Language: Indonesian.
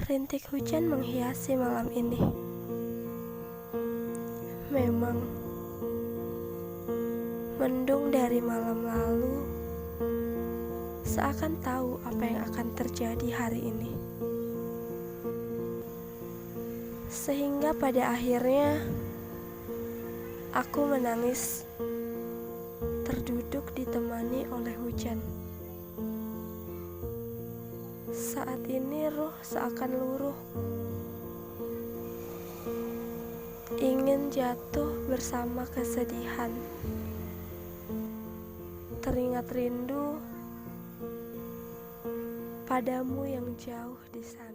Rintik hujan menghiasi malam ini. Memang mendung dari malam lalu seakan tahu apa yang akan terjadi hari ini. Sehingga pada akhirnya aku menangis terduduk ditemani oleh hujan. Saat ini ruh seakan luruh, ingin jatuh bersama kesedihan. Teringat rindu padamu yang jauh di sana.